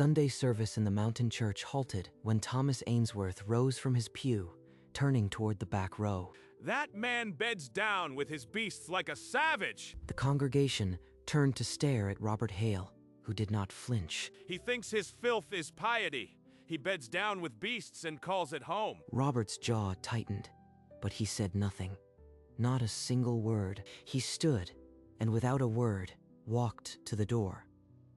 Sunday service in the mountain church halted when Thomas Ainsworth rose from his pew, turning toward the back row. That man beds down with his beasts like a savage. The congregation turned to stare at Robert Hale, who did not flinch. He thinks his filth is piety. He beds down with beasts and calls it home. Robert's jaw tightened, but he said nothing. Not a single word. He stood, and without a word, walked to the door.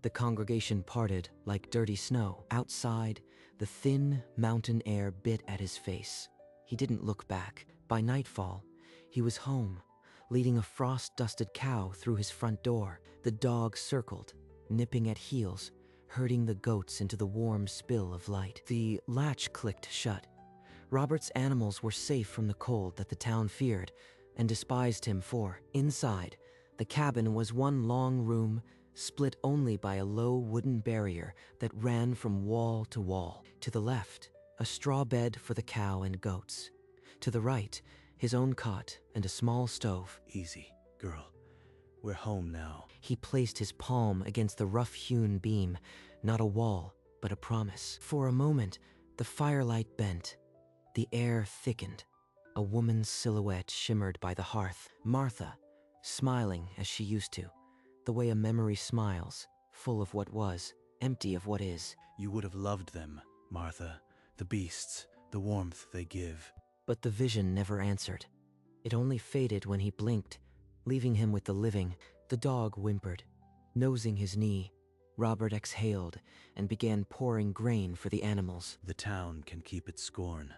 The congregation parted like dirty snow. Outside, the thin mountain air bit at his face. He didn't look back. By nightfall, he was home, leading a frost-dusted cow through his front door. The dog circled, nipping at heels, herding the goats into the warm spill of light. The latch clicked shut. Robert's animals were safe from the cold that the town feared and despised him for. Inside, the cabin was one long room, split only by a low wooden barrier that ran from wall to wall. To the left, a straw bed for the cow and goats. To the right, his own cot and a small stove. Easy, girl. We're home now. He placed his palm against the rough-hewn beam, not a wall, but a promise. For a moment, the firelight bent. The air thickened. A woman's silhouette shimmered by the hearth. Martha, smiling as she used to, the way a memory smiles, full of what was, empty of what is. You would have loved them, Martha. The beasts, the warmth they give. But the vision never answered. It only faded when he blinked, leaving him with the living. The dog whimpered, nosing his knee. Robert exhaled and began pouring grain for the animals. The town can keep its scorn.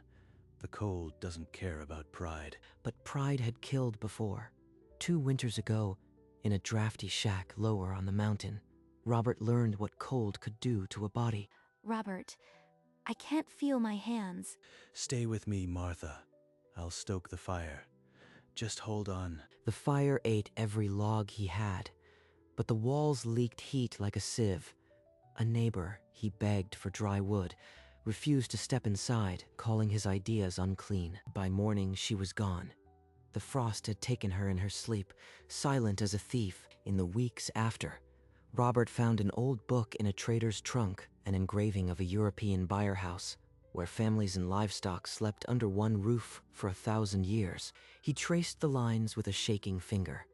The cold doesn't care about pride. But pride had killed before. 2 winters ago, in a drafty shack lower on the mountain, Robert learned what cold could do to a body. Robert, I can't feel my hands. Stay with me, Martha. I'll stoke the fire. Just hold on. The fire ate every log he had, but the walls leaked heat like a sieve. A neighbor, he begged for dry wood, refused to step inside, calling his ideas unclean. By morning, she was gone. The frost had taken her in her sleep, silent as a thief. In the weeks after, Robert found an old book in a trader's trunk, an engraving of a European byre house, where families and livestock slept under one roof for 1,000 years. He traced the lines with a shaking finger.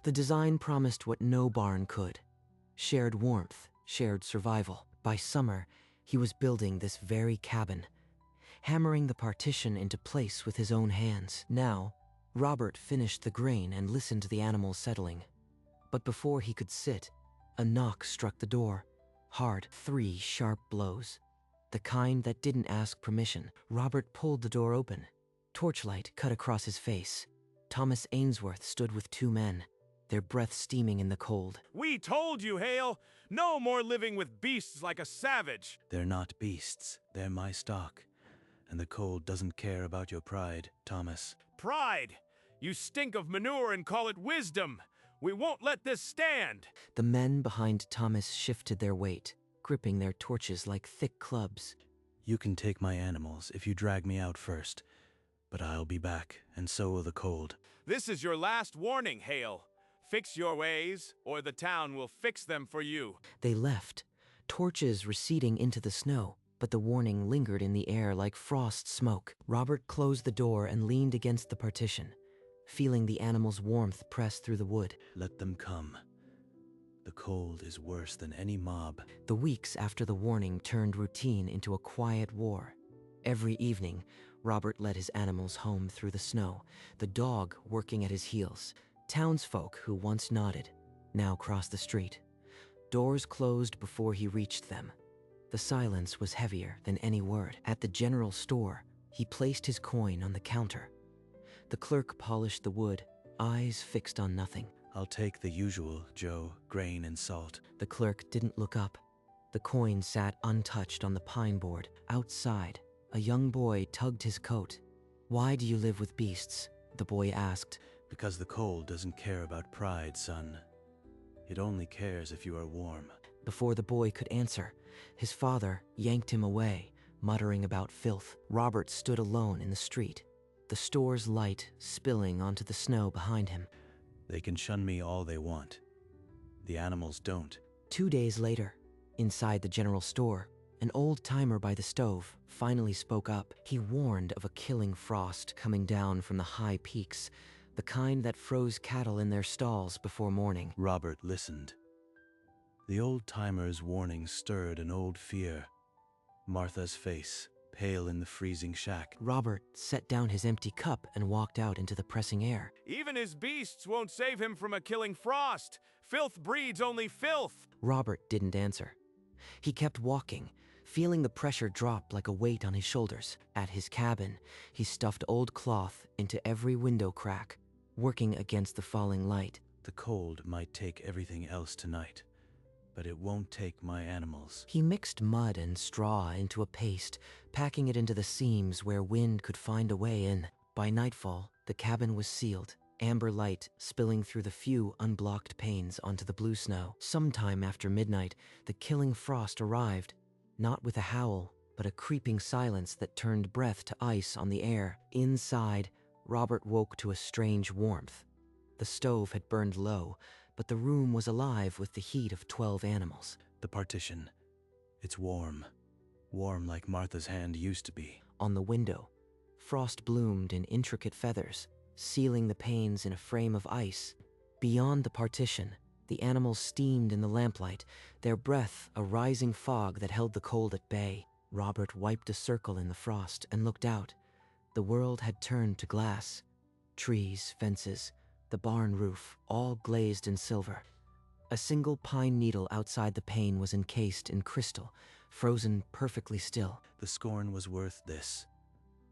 The design promised what no barn could: shared warmth, shared survival. By summer, he was building this very cabin, hammering the partition into place with his own hands. Now, Robert finished the grain and listened to the animals settling. But before he could sit, a knock struck the door. Hard, 3 sharp blows. The kind that didn't ask permission. Robert pulled the door open. Torchlight cut across his face. Thomas Ainsworth stood with 2 men, their breath steaming in the cold. We told you, Hale! No more living with beasts like a savage! They're not beasts. They're my stock. And the cold doesn't care about your pride, Thomas. Pride! You stink of manure and call it wisdom! We won't let this stand! The men behind Thomas shifted their weight, gripping their torches like thick clubs. You can take my animals if you drag me out first. But I'll be back, and so will the cold. This is your last warning, Hale. Fix your ways, or the town will fix them for you. They left, torches receding into the snow, but the warning lingered in the air like frost smoke. Robert closed the door and leaned against the partition, feeling the animals' warmth press through the wood. Let them come. The cold is worse than any mob. The weeks after the warning turned routine into a quiet war. Every evening, Robert led his animals home through the snow, the dog working at his heels. Townsfolk who once nodded now crossed the street. Doors closed before he reached them. The silence was heavier than any word. At the general store, he placed his coin on the counter. The clerk polished the wood, eyes fixed on nothing. I'll take the usual, Joe, grain and salt. The clerk didn't look up. The coin sat untouched on the pine board. Outside, a young boy tugged his coat. "Why do you live with beasts?" the boy asked. Because the cold doesn't care about pride, son. It only cares if you are warm. Before the boy could answer, his father yanked him away, muttering about filth. Robert stood alone in the street, the store's light spilling onto the snow behind him. They can shun me all they want. The animals don't. 2 days later, Inside the general store, an old-timer by the stove finally spoke up. He warned of a killing frost coming down from the high peaks, the kind that froze cattle in their stalls before morning. Robert listened. The old-timer's warning stirred an old fear. Martha's face, pale in the freezing shack. Robert set down his empty cup and walked out into the pressing air. Even his beasts won't save him from a killing frost. Filth breeds only filth. Robert didn't answer. He kept walking, feeling the pressure drop like a weight on his shoulders. At his cabin, he stuffed old cloth into every window crack, working against the falling light. The cold might take everything else tonight, but it won't take my animals. He mixed mud and straw into a paste, packing it into the seams where wind could find a way in. By nightfall, the cabin was sealed, amber light spilling through the few unblocked panes onto the blue snow. Sometime after midnight, the killing frost arrived, not with a howl, but a creeping silence that turned breath to ice on the air. Inside, Robert woke to a strange warmth. The stove had burned low, but the room was alive with the heat of 12 animals. The partition. It's warm. Warm like Martha's hand used to be. On the window, frost bloomed in intricate feathers, sealing the panes in a frame of ice. Beyond the partition, the animals steamed in the lamplight, their breath a rising fog that held the cold at bay. Robert wiped a circle in the frost and looked out. The world had turned to glass. Trees, fences, the barn roof, all glazed in silver. A single pine needle outside the pane was encased in crystal, frozen perfectly still. The scorn was worth this.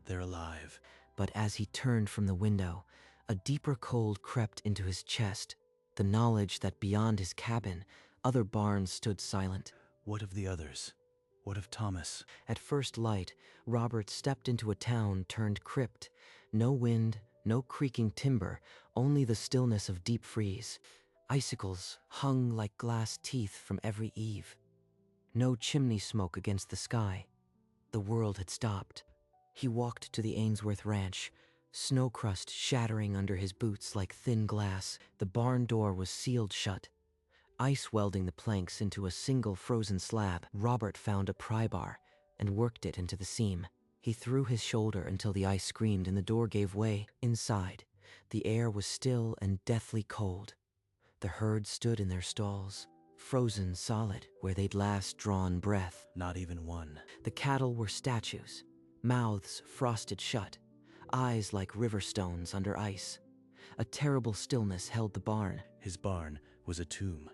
They're alive. But as he turned from the window, a deeper cold crept into his chest, the knowledge that beyond his cabin, other barns stood silent. What of the others? What of Thomas? At first light, Robert stepped into a town turned crypt. No wind, no creaking timber, only the stillness of deep freeze. Icicles hung like glass teeth from every eave. No chimney smoke against the sky. The world had stopped. He walked to the Ainsworth Ranch, snow crust shattering under his boots like thin glass. The barn door was sealed shut, ice welding the planks into a single frozen slab. Robert found a pry bar and worked it into the seam. He threw his shoulder until the ice screamed and the door gave way. Inside, the air was still and deathly cold. The herd stood in their stalls, frozen solid where they'd last drawn breath. Not even one. The cattle were statues, mouths frosted shut, eyes like river stones under ice. A terrible stillness held the barn. His barn was a tomb.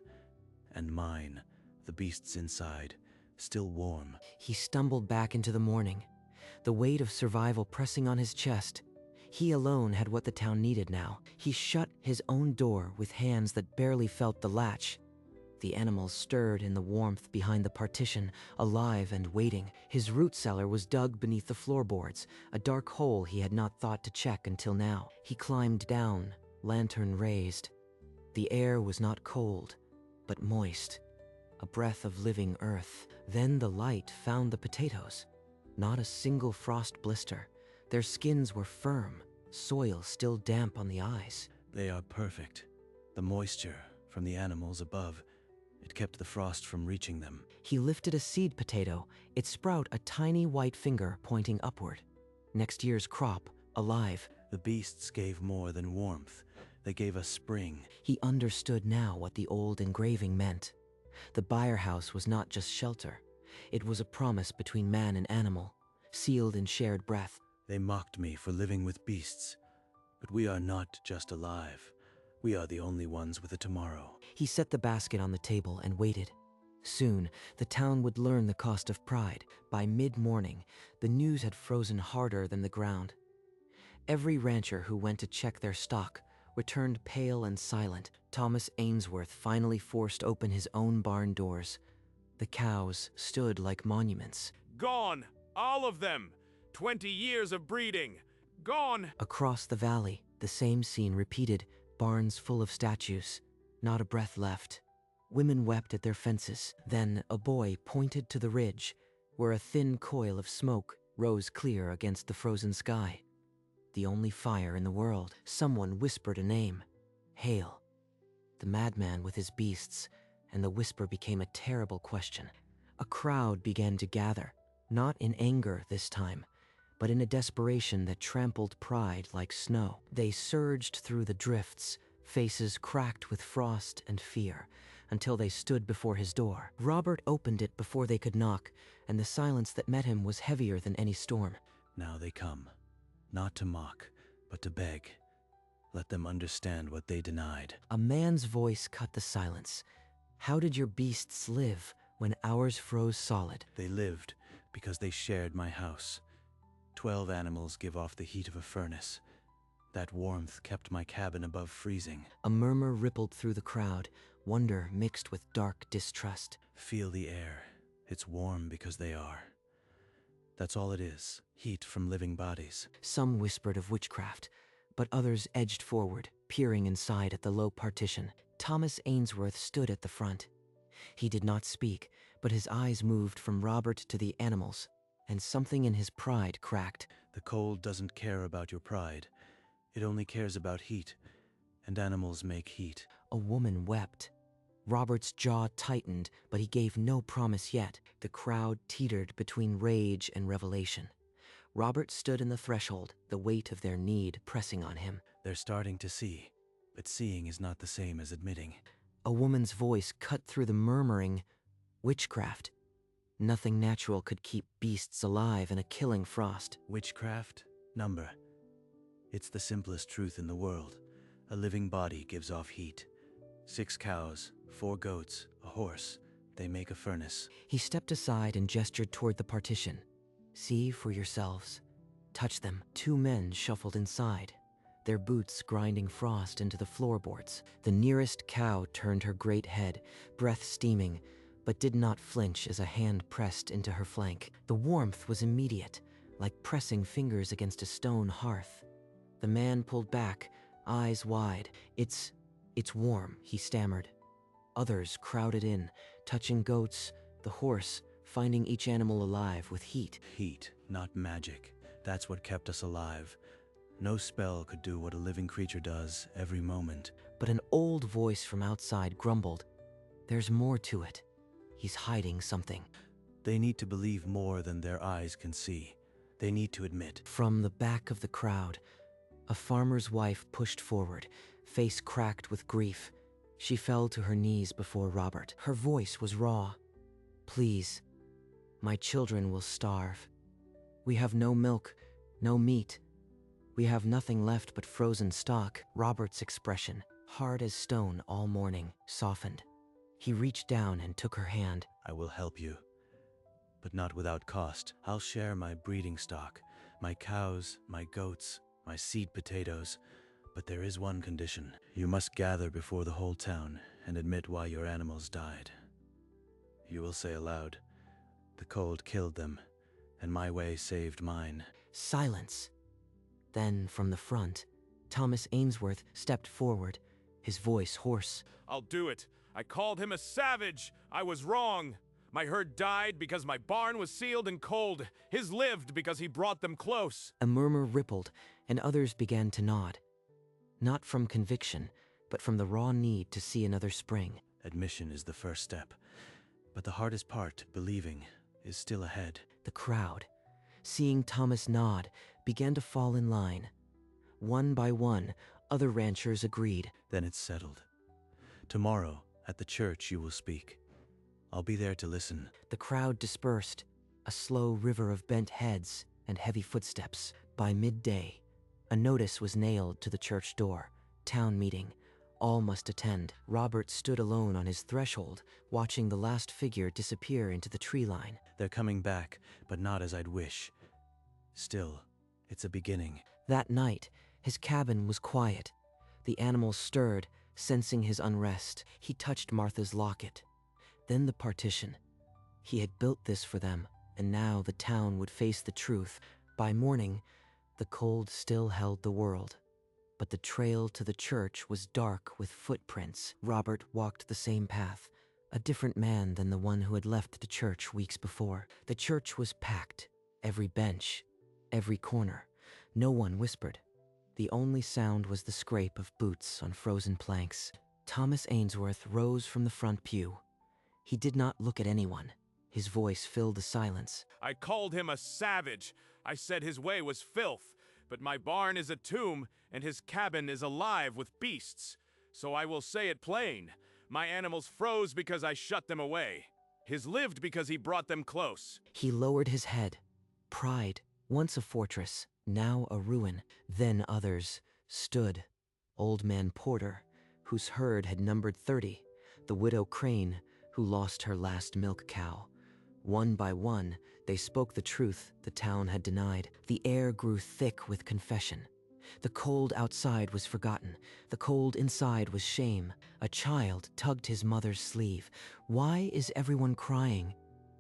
And mine, the beasts inside, still warm. He stumbled back into the morning, the weight of survival pressing on his chest. He alone had what the town needed now. He shut his own door with hands that barely felt the latch. The animals stirred in the warmth behind the partition, alive and waiting. His root cellar was dug beneath the floorboards, a dark hole he had not thought to check until now. He climbed down, lantern raised. The air was not cold, but moist, a breath of living earth. Then the light found the potatoes. Not a single frost blister. Their skins were firm, soil still damp on the eyes. They are perfect. The moisture from the animals above, it kept the frost from reaching them. He lifted a seed potato, its sprout a tiny white finger pointing upward. Next year's crop, alive. The beasts gave more than warmth. They gave us spring. He understood now what the old engraving meant. The Byre House was not just shelter. It was a promise between man and animal, sealed in shared breath. They mocked me for living with beasts. But we are not just alive. We are the only ones with a tomorrow. He set the basket on the table and waited. Soon, the town would learn the cost of pride. By mid-morning, the news had frozen harder than the ground. Every rancher who went to check their stock returned pale and silent. Thomas Ainsworth finally forced open his own barn doors. The cows stood like monuments. Gone! All of them! 20 years of breeding! Gone! Across the valley, the same scene repeated, barns full of statues, not a breath left. Women wept at their fences. Then a boy pointed to the ridge, where a thin coil of smoke rose clear against the frozen sky. The only fire in the world. Someone whispered a name. Hale. The madman with his beasts, and the whisper became a terrible question. A crowd began to gather, not in anger this time, but in a desperation that trampled pride like snow. They surged through the drifts, faces cracked with frost and fear, until they stood before his door. Robert opened it before they could knock, and the silence that met him was heavier than any storm. Now they come, not to mock, but to beg. Let them understand what they denied. A man's voice cut the silence. How did your beasts live when ours froze solid? They lived because they shared my house. 12 animals give off the heat of a furnace. That warmth kept my cabin above freezing. A murmur rippled through the crowd, wonder mixed with dark distrust. Feel the air. It's warm because they are. That's all it is, heat from living bodies. Some whispered of witchcraft, but others edged forward, peering inside at the low partition. Thomas Ainsworth stood at the front. He did not speak, but his eyes moved from Robert to the animals, and something in his pride cracked. The cold doesn't care about your pride. It only cares about heat, and animals make heat. A woman wept. Robert's jaw tightened, but he gave no promise yet. The crowd teetered between rage and revelation. Robert stood in the threshold, the weight of their need pressing on him. They're starting to see, but seeing is not the same as admitting. A woman's voice cut through the murmuring. Witchcraft. Nothing natural could keep beasts alive in a killing frost. Witchcraft? Number. It's the simplest truth in the world. A living body gives off heat. 6 cows, 4 goats, a horse. They make a furnace. He stepped aside and gestured toward the partition. See for yourselves. Touch them. 2 men shuffled inside, their boots grinding frost into the floorboards. The nearest cow turned her great head, breath steaming, but did not flinch as a hand pressed into her flank. The warmth was immediate, like pressing fingers against a stone hearth. The man pulled back, eyes wide. It's warm, he stammered. Others crowded in, touching goats, the horse, finding each animal alive with heat. Heat, not magic. That's what kept us alive. No spell could do what a living creature does every moment. But an old voice from outside grumbled. There's more to it. He's hiding something. They need to believe more than their eyes can see. They need to admit. From the back of the crowd, a farmer's wife pushed forward, face cracked with grief. She fell to her knees before Robert. Her voice was raw. Please, my children will starve. We have no milk, no meat. We have nothing left but frozen stock. Robert's expression, hard as stone all morning, softened. He reached down and took her hand. I will help you, but not without cost. I'll share my breeding stock, my cows, my goats, my seed potatoes. But there is one condition. You must gather before the whole town and admit why your animals died. You will say aloud, the cold killed them, and my way saved mine. Silence. Then, from the front, Thomas Ainsworth stepped forward, his voice hoarse. I'll do it. I called him a savage. I was wrong. My herd died because my barn was sealed and cold. His lived because he brought them close. A murmur rippled, and others began to nod. Not from conviction, but from the raw need to see another spring. Admission is the first step, but the hardest part, believing, is still ahead. The crowd, seeing Thomas nod, began to fall in line. One by one, other ranchers agreed. Then it's settled. Tomorrow, at the church, you will speak. I'll be there to listen. The crowd dispersed, a slow river of bent heads and heavy footsteps. By midday, a notice was nailed to the church door. Town meeting. All must attend. Robert stood alone on his threshold, watching the last figure disappear into the tree line. They're coming back, but not as I'd wish. Still, it's a beginning. That night, his cabin was quiet. The animals stirred, sensing his unrest. He touched Martha's locket. Then the partition. He had built this for them, and now the town would face the truth. By morning, the cold still held the world, but the trail to the church was dark with footprints. Robert walked the same path, a different man than the one who had left the church weeks before. The church was packed, every bench, every corner. No one whispered. The only sound was the scrape of boots on frozen planks. Thomas Ainsworth rose from the front pew. He did not look at anyone. His voice filled the silence. I called him a savage. I said his way was filth. But my barn is a tomb, and his cabin is alive with beasts. So I will say it plain. My animals froze because I shut them away. His lived because he brought them close. He lowered his head. Pride, once a fortress, now a ruin. Then others stood. Old Man Porter, whose herd had numbered 30. The widow Crane, who lost her last milk cow. One by one, they spoke the truth the town had denied. The air grew thick with confession. The cold outside was forgotten. The cold inside was shame. A child tugged his mother's sleeve. Why is everyone crying?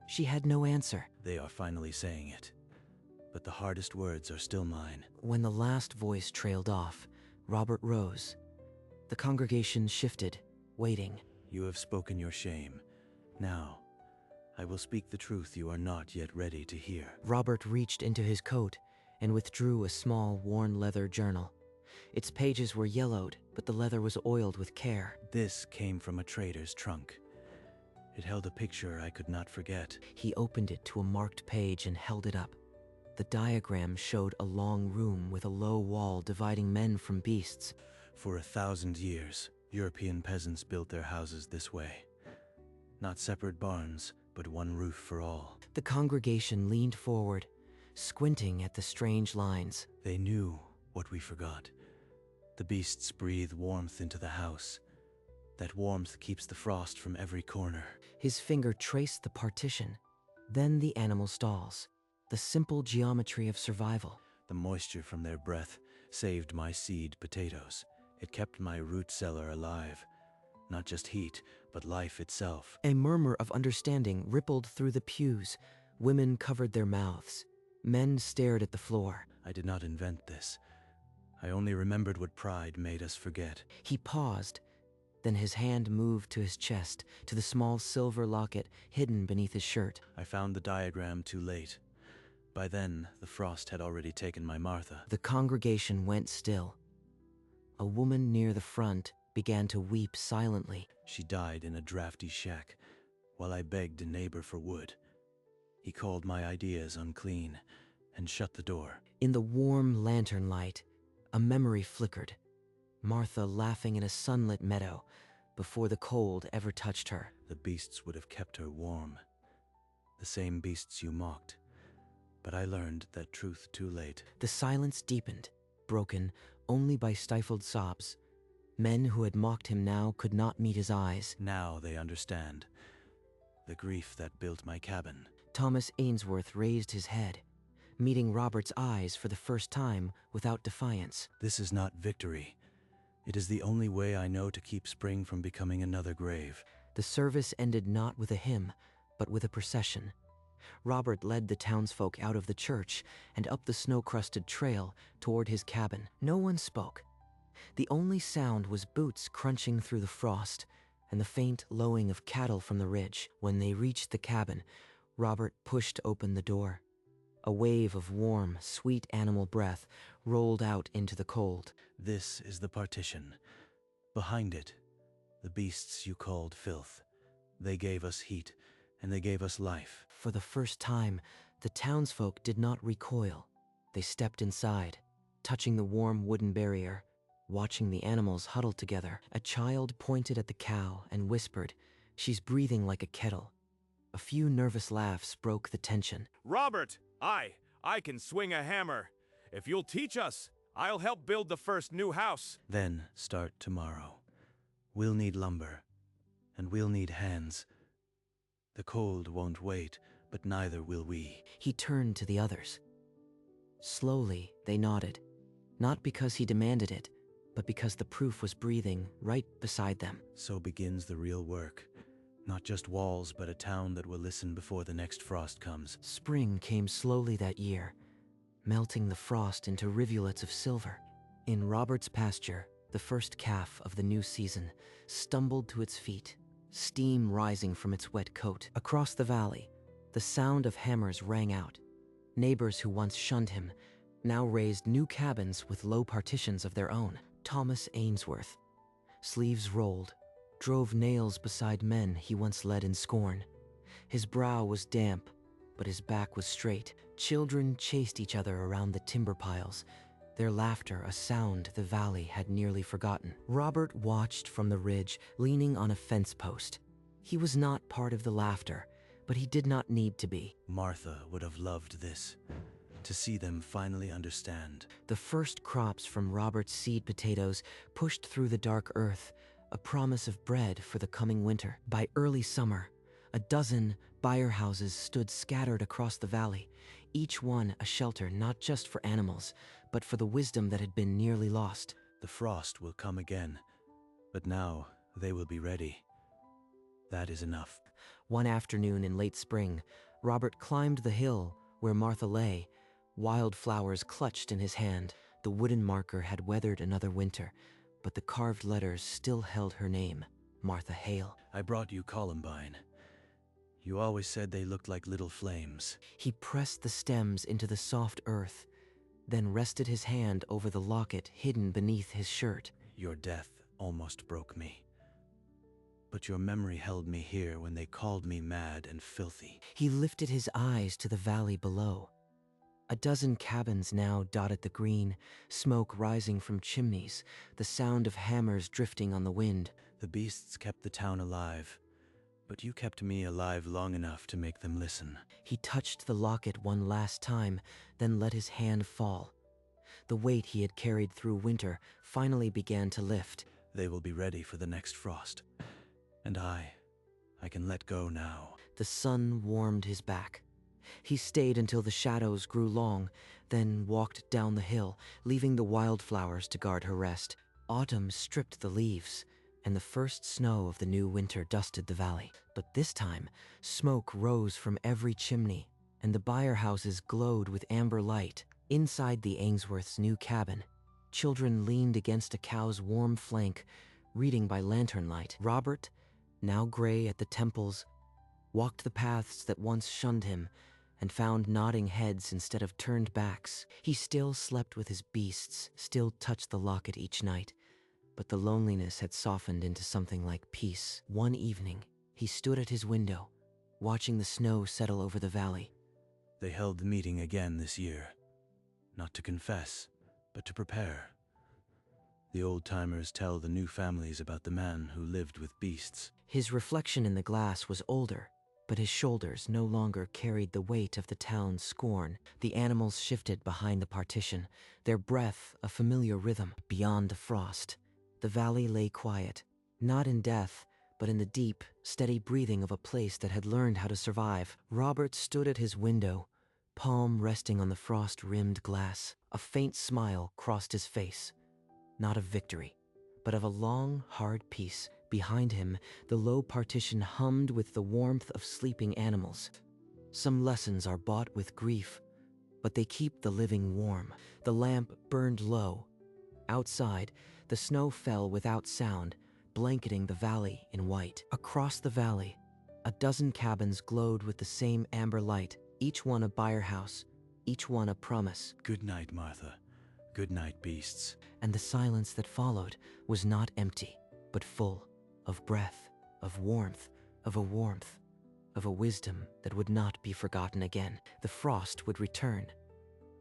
She had no answer. They are finally saying it. But the hardest words are still mine. When the last voice trailed off, Robert rose. The congregation shifted, waiting. You have spoken your shame. Now, I will speak the truth you are not yet ready to hear. Robert reached into his coat and withdrew a small, worn leather journal. Its pages were yellowed, but the leather was oiled with care. This came from a trader's trunk. It held a picture I could not forget. He opened it to a marked page and held it up. The diagram showed a long room with a low wall dividing men from beasts. For 1,000 years, European peasants built their houses this way. Not separate barns, but one roof for all. The congregation leaned forward, squinting at the strange lines. They knew what we forgot. The beasts breathe warmth into the house. That warmth keeps the frost from every corner. His finger traced the partition, then the animal stalls. The simple geometry of survival. The moisture from their breath saved my seed potatoes. It kept my root cellar alive. Not just heat, but life itself. A murmur of understanding rippled through the pews. Women covered their mouths. Men stared at the floor. I did not invent this. I only remembered what pride made us forget. He paused. Then his hand moved to his chest, to the small silver locket hidden beneath his shirt. I found the diagram too late. By then, the frost had already taken my Martha. The congregation went still. A woman near the front began to weep silently. She died in a drafty shack, while I begged a neighbor for wood. He called my ideas unclean, and shut the door. In the warm lantern light, a memory flickered. Martha laughing in a sunlit meadow, before the cold ever touched her. The beasts would have kept her warm. The same beasts you mocked. But I learned that truth too late. The silence deepened, broken only by stifled sobs. Men who had mocked him now could not meet his eyes. Now they understand. The grief that built my cabin. Thomas Ainsworth raised his head, meeting Robert's eyes for the first time without defiance. This is not victory. It is the only way I know to keep spring from becoming another grave. The service ended not with a hymn, but with a procession. Robert led the townsfolk out of the church and up the snow-crusted trail toward his cabin. No one spoke. The only sound was boots crunching through the frost and the faint lowing of cattle from the ridge. When they reached the cabin, Robert pushed open the door. A wave of warm, sweet animal breath rolled out into the cold. This is the partition. Behind it, the beasts you called filth. They gave us heat, and they gave us life. For the first time, the townsfolk did not recoil. They stepped inside, touching the warm wooden barrier, watching the animals huddle together. A child pointed at the cow and whispered, "She's breathing like a kettle." A few nervous laughs broke the tension. Robert, I can swing a hammer. If you'll teach us, I'll help build the first new house. Then start tomorrow. We'll need lumber, and we'll need hands. The cold won't wait, but neither will we. He turned to the others. Slowly, they nodded, not because he demanded it, but because the proof was breathing right beside them. So begins the real work. Not just walls, but a town that will listen before the next frost comes. Spring came slowly that year, melting the frost into rivulets of silver. In Robert's pasture, the first calf of the new season stumbled to its feet, steam rising from its wet coat. Across the valley, the sound of hammers rang out. Neighbors who once shunned him now raised new cabins with low partitions of their own. Thomas Ainsworth, sleeves rolled, drove nails beside men he once led in scorn. His brow was damp, but his back was straight. Children chased each other around the timber piles, their laughter a sound the valley had nearly forgotten. Robert watched from the ridge, leaning on a fence post. He was not part of the laughter, but he did not need to be. Martha would have loved this, to see them finally understand. The first crops from Robert's seed potatoes pushed through the dark earth, a promise of bread for the coming winter. By early summer, a dozen byre houses stood scattered across the valley, each one a shelter not just for animals, but for the wisdom that had been nearly lost. The frost will come again, but now they will be ready. That is enough. One afternoon in late spring, Robert climbed the hill where Martha lay, wildflowers clutched in his hand. The wooden marker had weathered another winter, but the carved letters still held her name, Martha Hale. I brought you columbine. You always said they looked like little flames. He pressed the stems into the soft earth, then rested his hand over the locket hidden beneath his shirt. Your death almost broke me. But your memory held me here when they called me mad and filthy. He lifted his eyes to the valley below. A dozen cabins now dotted the green, smoke rising from chimneys, the sound of hammers drifting on the wind. The beasts kept the town alive, but you kept me alive long enough to make them listen. He touched the locket one last time, then let his hand fall. The weight he had carried through winter finally began to lift. They will be ready for the next frost. And I can let go now. The sun warmed his back. He stayed until the shadows grew long, then walked down the hill, leaving the wildflowers to guard her rest. Autumn stripped the leaves, and the first snow of the new winter dusted the valley. But this time, smoke rose from every chimney, and the byre houses glowed with amber light. Inside the Ainsworth's new cabin, children leaned against a cow's warm flank, reading by lantern light. Robert, now gray at the temples, walked the paths that once shunned him, and found nodding heads instead of turned backs. He still slept with his beasts, still touched the locket each night, but the loneliness had softened into something like peace. One evening, he stood at his window, watching the snow settle over the valley. They held the meeting again this year, not to confess, but to prepare. The old-timers tell the new families about the man who lived with beasts. His reflection in the glass was older, but his shoulders no longer carried the weight of the town's scorn. The animals shifted behind the partition, their breath a familiar rhythm. Beyond the frost, the valley lay quiet, not in death, but in the deep, steady breathing of a place that had learned how to survive. Robert stood at his window, palm resting on the frost-rimmed glass. A faint smile crossed his face, not of victory, but of a long, hard peace. Behind him, the low partition hummed with the warmth of sleeping animals. Some lessons are bought with grief, but they keep the living warm. The lamp burned low. Outside, the snow fell without sound, blanketing the valley in white. Across the valley, a dozen cabins glowed with the same amber light, each one a byre house, each one a promise. Good night, Martha. Good night, beasts. And the silence that followed was not empty, but full of breath, of warmth, of a wisdom that would not be forgotten again. The frost would return,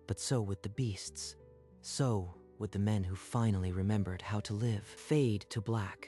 but so would the beasts. So would the men who finally remembered how to live. Fade to black.